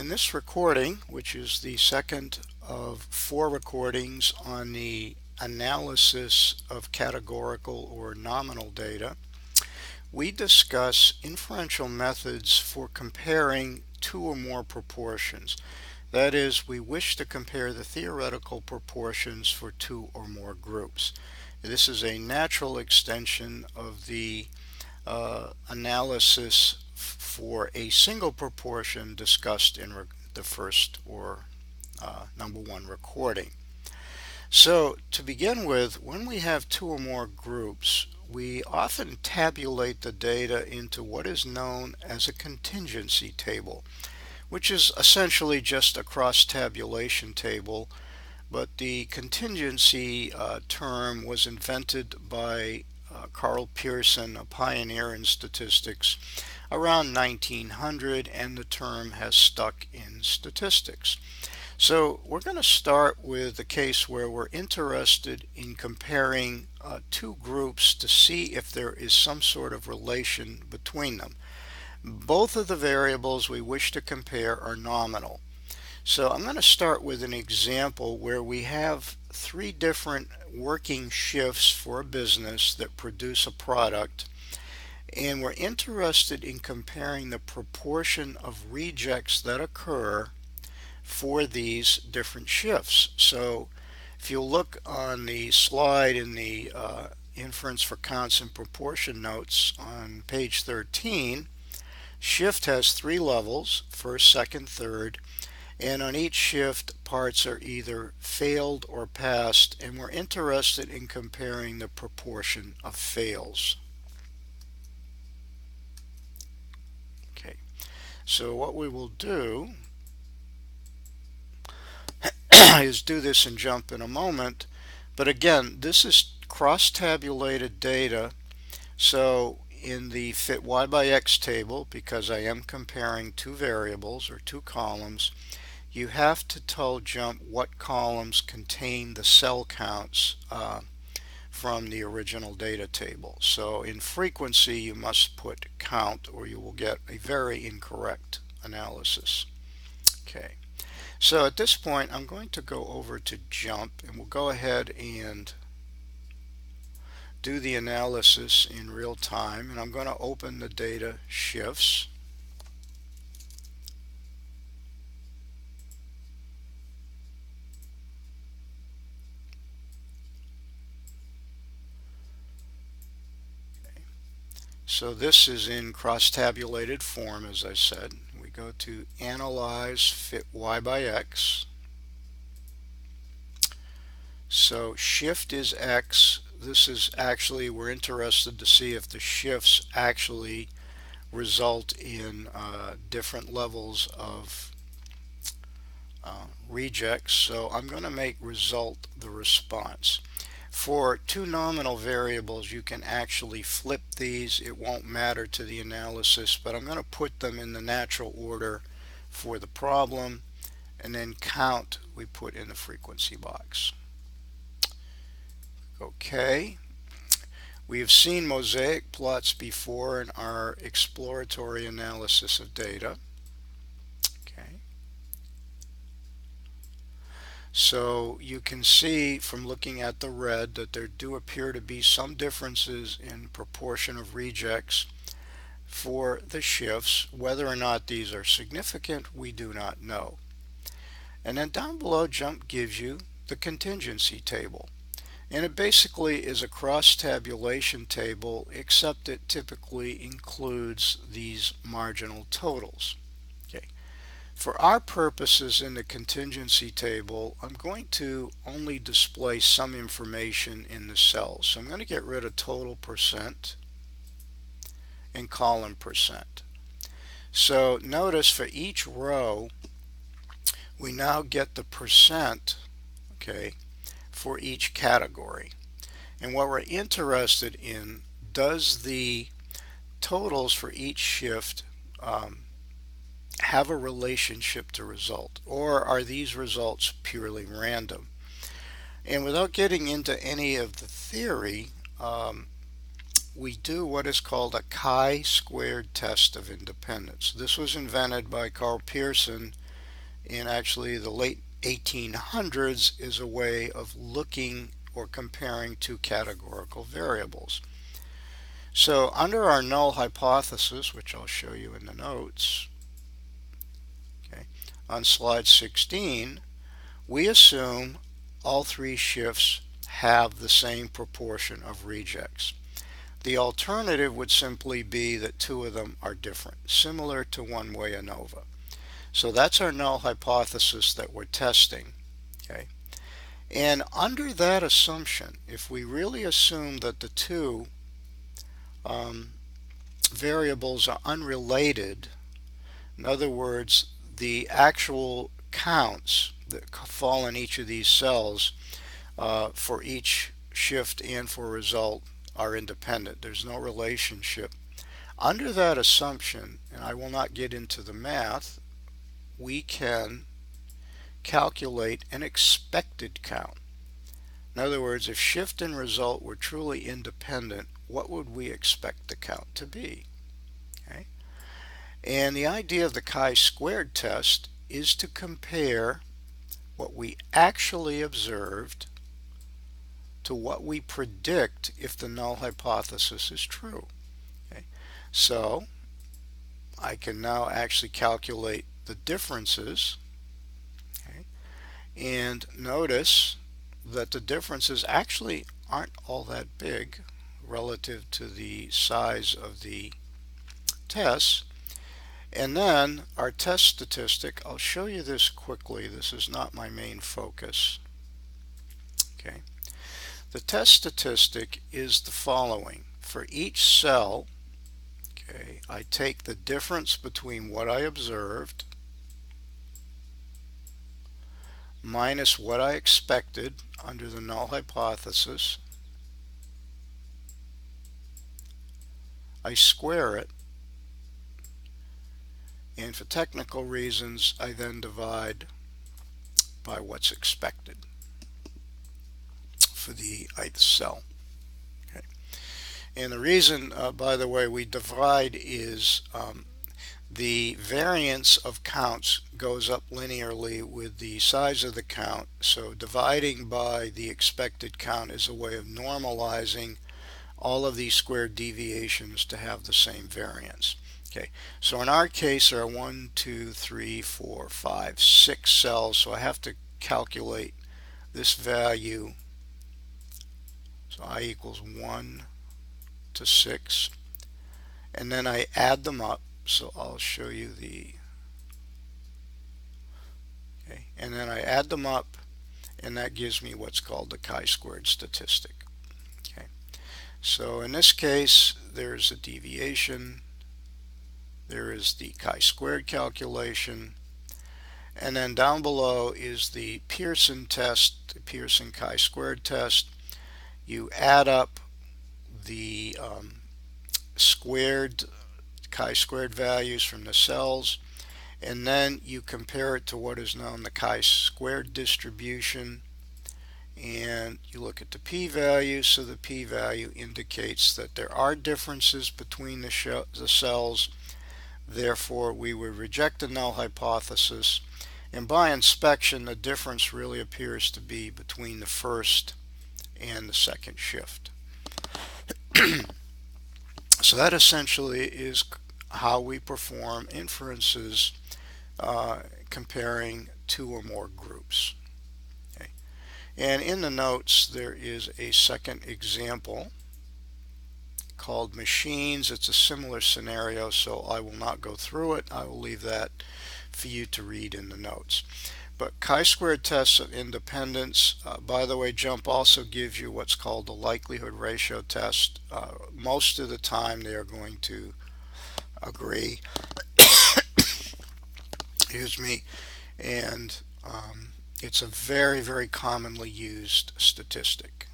In this recording, which is the second of 4 recordings on the analysis of categorical or nominal data, we discuss inferential methods for comparing two or more proportions. That is, we wish to compare the theoretical proportions for two or more groups. This is a natural extension of the analysis for a single proportion discussed in the first or number 1 recording. So to begin with, when we have two or more groups, we often tabulate the data into what is known as a contingency table, which is essentially just a cross-tabulation table, but the contingency term was invented by Carl Pearson, a pioneer in statistics, around 1900, and the term has stuck in statistics. So we're going to start with a case where we're interested in comparing two groups to see if there is some sort of relation between them. Both of the variables we wish to compare are nominal. So I'm going to start with an example where we have 3 different working shifts for a business that produce a product, and we're interested in comparing the proportion of rejects that occur for these different shifts. So if you look on the slide in the Inference for Constant Proportion notes on page 13, shift has 3 levels, first, second, third, and on each shift parts are either failed or passed, and we're interested in comparing the proportion of fails. Okay, so what we will do is do this and jump in a moment, but again, this is cross-tabulated data. So in the fit y by x table, because I am comparing two variables or two columns, you have to tell JMP what columns contain the cell counts from the original data table. So in frequency you must put count or you will get a very incorrect analysis. Okay, so at this point I'm going to go over to JMP and we'll go ahead and do the analysis in real time, and I'm going to open the data shifts. So this is in cross-tabulated form, as I said. We go to Analyze Fit Y by X. So shift is X. This is actually, we're interested to see if the shifts actually result in different levels of rejects. So I'm going to make result the response. For two nominal variables, you can actually flip these. It won't matter to the analysis, but I'm going to put them in the natural order for the problem, and then count we put in the frequency box. Okay, we have seen mosaic plots before in our exploratory analysis of data. So you can see from looking at the red that there do appear to be some differences in proportion of rejects for the shifts. Whether or not these are significant, we do not know. And then down below, JMP gives you the contingency table. And it basically is a cross-tabulation table, except it typically includes these marginal totals. For our purposes in the contingency table, I'm going to only display some information in the cells. So I'm going to get rid of total percent and column percent. So notice for each row, we now get the percent, okay, for each category. And what we're interested in, does the totals for each shift have a relationship to result, or are these results purely random? And without getting into any of the theory, we do what is called a chi-squared test of independence. This was invented by Carl Pearson and actually the late 1800s is a way of looking or comparing two categorical variables. So under our null hypothesis, which I'll show you in the notes, okay, on slide 16, we assume all three shifts have the same proportion of rejects. The alternative would simply be that two of them are different, similar to one-way ANOVA. So that's our null hypothesis that we're testing. Okay? And under that assumption, if we really assume that the two variables are unrelated, in other words, the actual counts that fall in each of these cells for each shift and for result are independent. There's no relationship. Under that assumption, and I will not get into the math, we can calculate an expected count. In other words, if shift and result were truly independent, what would we expect the count to be? Okay? And the idea of the chi-squared test is to compare what we actually observed to what we predict if the null hypothesis is true. Okay? So I can now actually calculate the differences, okay? And notice that the differences actually aren't all that big relative to the size of the tests. And then our test statistic, I'll show you this quickly. This is not my main focus. Okay. The test statistic is the following. For each cell, okay, I take the difference between what I observed minus what I expected under the null hypothesis. I square it, and for technical reasons I then divide by what's expected for the ith cell. Okay. And the reason, by the way, we divide is the variance of counts goes up linearly with the size of the count. So dividing by the expected count is a way of normalizing all of these squared deviations to have the same variance. Okay, so in our case there are 1, 2, 3, 4, 5, 6 cells, so I have to calculate this value. So I equals 1 to 6, and then I add them up. So I'll show you the, okay, and then I add them up, and that gives me what's called the chi-squared statistic. Okay, so in this case there's a deviation, there is the chi-squared calculation, and then down below is the Pearson test, the Pearson chi-squared test. You add up the chi-squared values from the cells, and then you compare it to what is known the chi-squared distribution, and you look at the p-value. So the p-value indicates that there are differences between the cells. Therefore we would reject the null hypothesis, and by inspection the difference really appears to be between the first and the second shift. So that essentially is how we perform inferences comparing two or more groups. Okay. And in the notes there is a second example called machines. It's a similar scenario, so I will not go through it. I will leave that for you to read in the notes. But chi-squared tests of independence, by the way, JUMP also gives you what's called the likelihood ratio test. Most of the time they are going to agree, excuse me, and it's a very, very commonly used statistic.